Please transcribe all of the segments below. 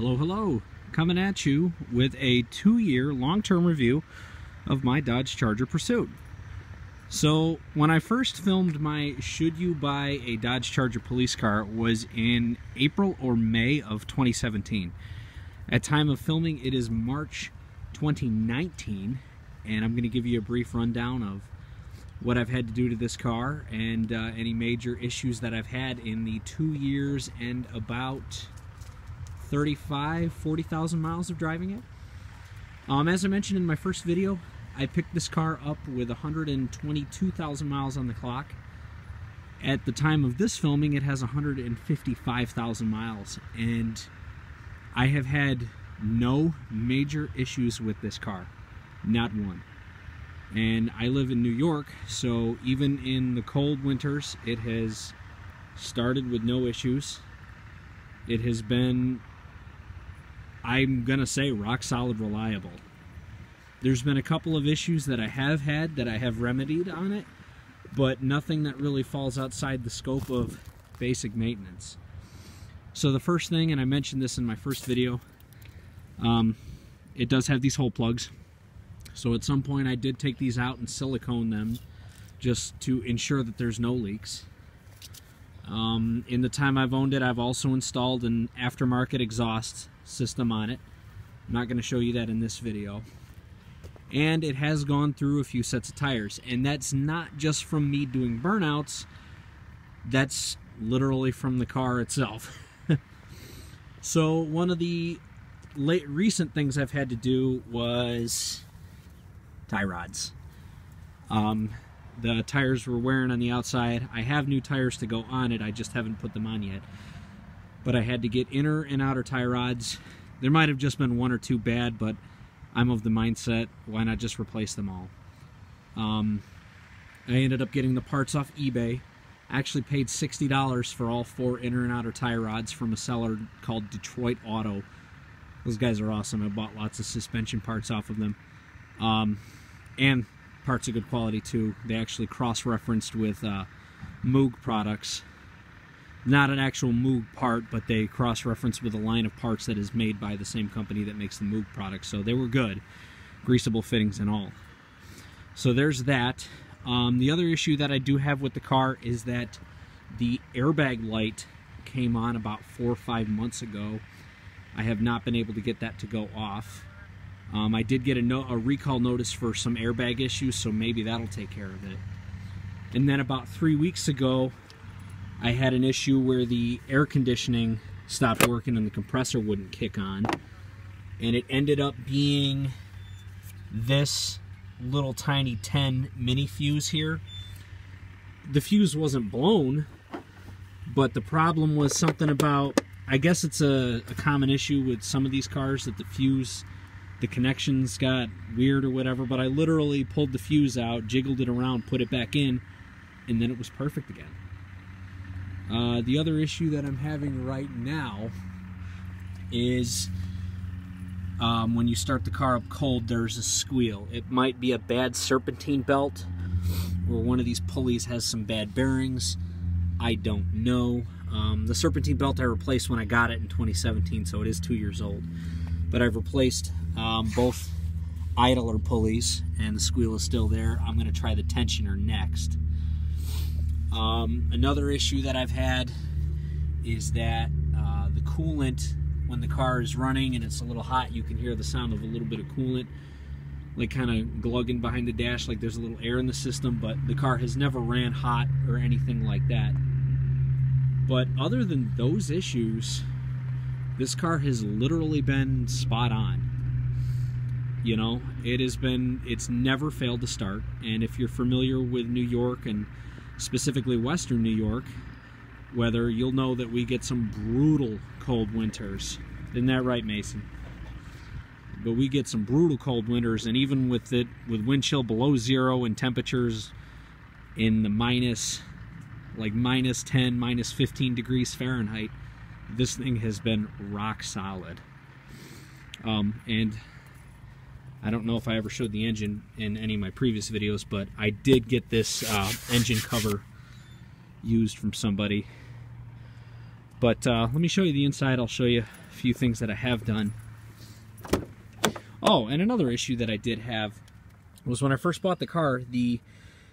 Hello, hello. Coming at you with a 2-year long-term review of my Dodge Charger Pursuit. So when I first filmed my should you buy a Dodge Charger police car was in April or May of 2017. At time of filming it is March 2019, and I'm going to give you a brief rundown of what I've had to do to this car and any major issues that I've had in the 2 years and about 40,000 miles of driving it. As I mentioned in my first video, I picked this car up with 122,000 miles on the clock. At the time of this filming, it has 155,000 miles, and I have had no major issues with this car, not one. And I live in New York, so even in the cold winters, it has started with no issues. It has been, I'm gonna say, rock solid reliable. There's been a couple of issues that I have had that I have remedied on it, but nothing that really falls outside the scope of basic maintenance. So the first thing, and I mentioned this in my first video, it does have these hole plugs. So at some point I did take these out and silicone them just to ensure that there's no leaks. In the time I've owned it, I've also installed an aftermarket exhaust system on it. I'm not going to show you that in this video. And it has gone through a few sets of tires, and that's not just from me doing burnouts, that's literally from the car itself. So one of the recent things I've had to do was tie rods. The tires were wearing on the outside. I have new tires to go on it, I just haven't put them on yet. But I had to get inner and outer tie rods. There might have just been one or two bad, but I'm of the mindset, why not just replace them all? I ended up getting the parts off eBay. I actually paid $60 for all 4 inner and outer tie rods from a seller called Detroit Auto. Those guys are awesome. I bought lots of suspension parts off of them. And parts of good quality too. They actually cross-referenced with Moog products. Not an actual Moog part, but they cross-referenced with a line of parts that is made by the same company that makes the Moog products. So they were good. Greasable fittings and all. So there's that. The other issue that I do have with the car is that the airbag light came on about 4 or 5 months ago. I have not been able to get that to go off. I did get a recall notice for some airbag issues, so maybe that'll take care of it. And then about 3 weeks ago, I had an issue where the air conditioning stopped working and the compressor wouldn't kick on. And it ended up being this little tiny 10 mini fuse here. The fuse wasn't blown, but the problem was something about, I guess it's a common issue with some of these cars, that the fuse, the connections got weird or whatever, but I literally pulled the fuse out, jiggled it around, put it back in, and then it was perfect again. The other issue that I'm having right now is when you start the car up cold, there's a squeal. It might be a bad serpentine belt, or one of these pulleys has some bad bearings. I don't know. The serpentine belt I replaced when I got it in 2017, so it is 2 years old. But I've replaced both idler pulleys, and the squeal is still there. I'm going to try the tensioner next. Another issue that I've had is that the coolant, when the car is running and it's a little hot, you can hear the sound of a little bit of coolant, like kind of glugging behind the dash, like there's a little air in the system, but the car has never ran hot or anything like that. But other than those issues, this car has literally been spot on. You know, it's never failed to start. And if you're familiar with New York, and specifically Western New York weather, you'll know that we get some brutal cold winters. Isn't that right, Mason? But we get some brutal cold winters, and even with wind chill below zero and temperatures in the minus 10, minus 15 degrees Fahrenheit, this thing has been rock solid. And I don't know if I ever showed the engine in any of my previous videos, but I did get this engine cover used from somebody. But let me show you the inside. I'll show you a few things that I have done. Oh, and another issue that I did have was when I first bought the car, the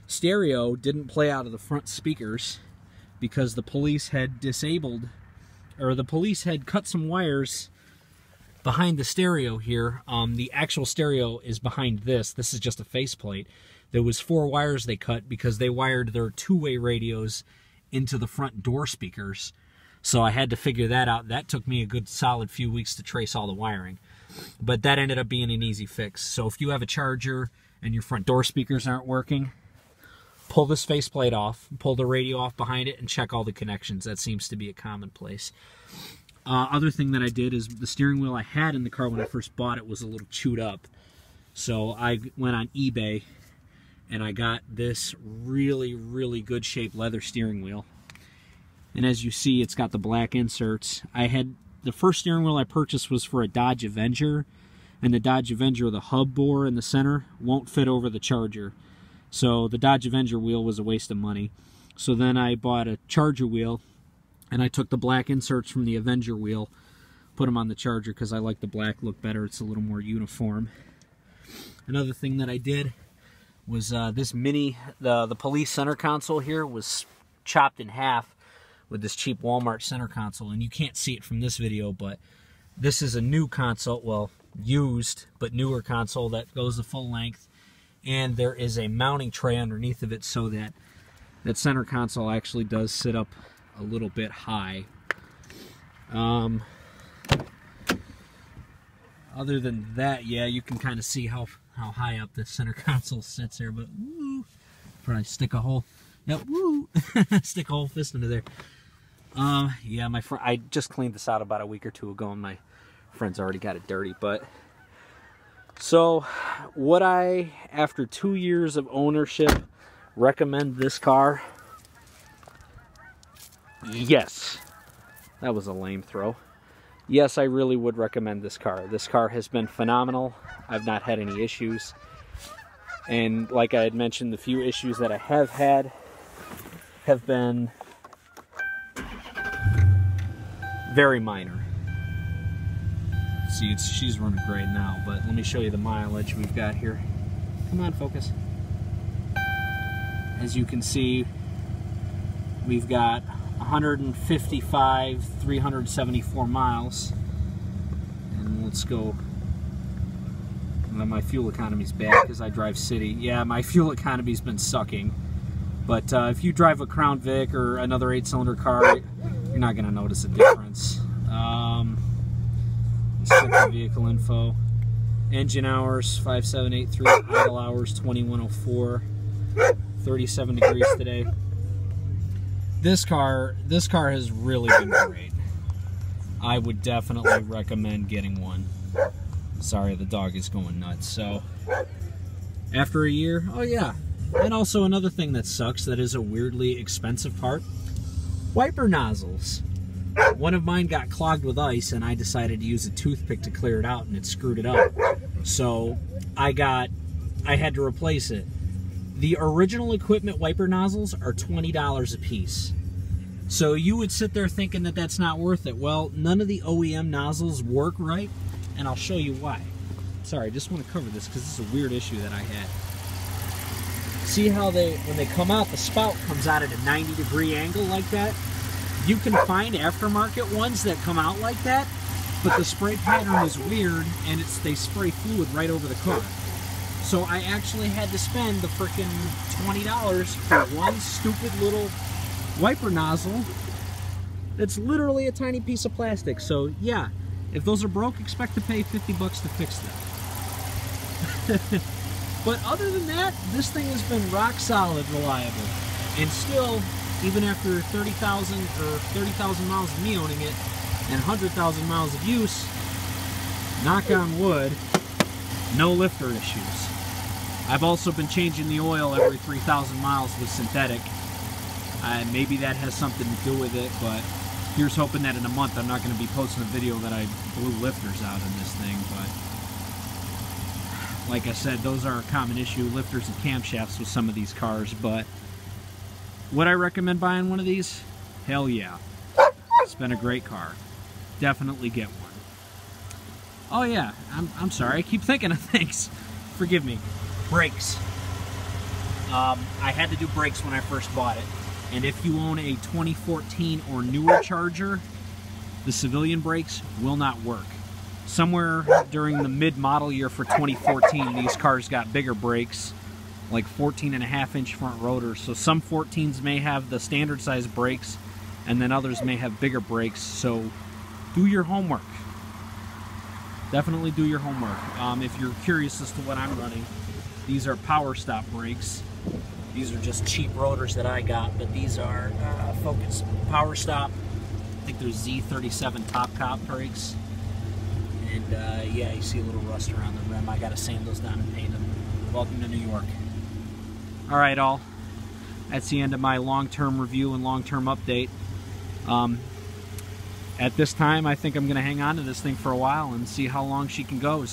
stereo didn't play out of the front speakers because the police had disabled, or the police had cut some wires behind the stereo here. The actual stereo is behind this. This is just a faceplate. There was 4 wires they cut because they wired their two-way radios into the front door speakers. So I had to figure that out. That took me a good solid few weeks to trace all the wiring. But that ended up being an easy fix. So if you have a charger and your front door speakers aren't working, pull this faceplate off, pull the radio off behind it, and check all the connections. That seems to be a commonplace. Other thing that I did is the steering wheel I had in the car when I first bought it was a little chewed up. So I went on eBay and I got this really, really good shaped leather steering wheel. And as you see, it's got the black inserts. The first steering wheel I purchased was for a Dodge Avenger, and the Dodge Avenger, the hub bore in the center won't fit over the Charger. So the Dodge Avenger wheel was a waste of money. So then I bought a Charger wheel, and I took the black inserts from the Avenger wheel, put them on the Charger because I like the black look better. It's a little more uniform. Another thing that I did was this the police center console here was chopped in half with this cheap Walmart center console, and you can't see it from this video, but this is a new console, well, used but newer console that goes the full length, and there is a mounting tray underneath of it so that that center console actually does sit up a little bit high. Other than that, yeah, you can kind of see how high up the center console sits there, but woo, probably stick a whole, yep, woo, stick a whole fist into there. Yeah, my friend, I just cleaned this out about a week or two ago, and my friend's already got it dirty. But so, would I, after 2 years of ownership, recommend this car? Yes. That was a lame throw. Yes, I really would recommend this car. This car has been phenomenal. I've not had any issues. And like I had mentioned, the few issues that I have had have been very minor. See, she's running great now, but let me show you the mileage we've got here. Come on, focus. As you can see, we've got 155, 374 miles. And let's go. My fuel economy's bad because I drive city. Yeah, my fuel economy's been sucking. But if you drive a Crown Vic or another 8-cylinder car, you're not going to notice a difference. Let's check the vehicle info. Engine hours, 5783. Idle hours, 2104. 37 degrees today. This car has really been great. I would definitely recommend getting one. Sorry, the dog is going nuts. So, after a year, oh yeah. And also another thing that sucks, that is a weirdly expensive part, wiper nozzles. One of mine got clogged with ice, and I decided to use a toothpick to clear it out, and it screwed it up. So, I had to replace it. The original equipment wiper nozzles are $20 a piece. So you would sit there thinking that that's not worth it. Well, none of the OEM nozzles work right, and I'll show you why. Sorry, I just want to cover this because this is a weird issue that I had. See how when they come out, the spout comes out at a 90-degree angle like that? You can find aftermarket ones that come out like that, but the spray pattern is weird, and they spray fluid right over the car. So I actually had to spend the frickin' $20 for one stupid little wiper nozzle that's literally a tiny piece of plastic. So yeah, if those are broke, expect to pay 50 bucks to fix them. But other than that, this thing has been rock solid reliable. And still, even after 30,000 miles of me owning it and 100,000 miles of use, knock on wood, no lifter issues. I've also been changing the oil every 3,000 miles with synthetic. Maybe that has something to do with it, but here's hoping that in a month I'm not going to be posting a video that I blew lifters out in this thing. But like I said, those are a common issue, lifters and camshafts with some of these cars. But would I recommend buying one of these? Hell yeah. It's been a great car. Definitely get one. Oh yeah, I'm sorry. I keep thinking of things. Forgive me. Brakes. I had to do brakes when I first bought it. And if you own a 2014 or newer Charger, the civilian brakes will not work. Somewhere during the mid-model year for 2014, these cars got bigger brakes, like 14.5-inch front rotors. So some 14s may have the standard size brakes, and then others may have bigger brakes. So do your homework. Definitely do your homework. If you're curious as to what I'm running, these are power stop brakes. These are just cheap rotors that I got, but these are Focus Power Stop. I think they're Z37 Top Cop brakes. And yeah, you see a little rust around the rim. I got to sand those down and paint them. Welcome to New York. All right, all. That's the end of my long-term review and long-term update. At this time, I think I'm going to hang on to this thing for a while and see how long she can go.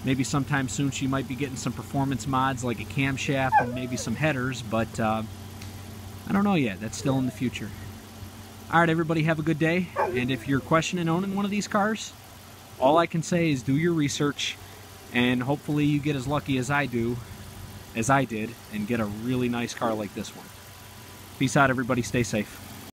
Maybe sometime soon she might be getting some performance mods like a camshaft and maybe some headers, but I don't know yet. That's still in the future. All right, everybody, have a good day. And if you're questioning owning one of these cars, all I can say is do your research, and hopefully you get as lucky as I did, and get a really nice car like this one. Peace out, everybody. Stay safe.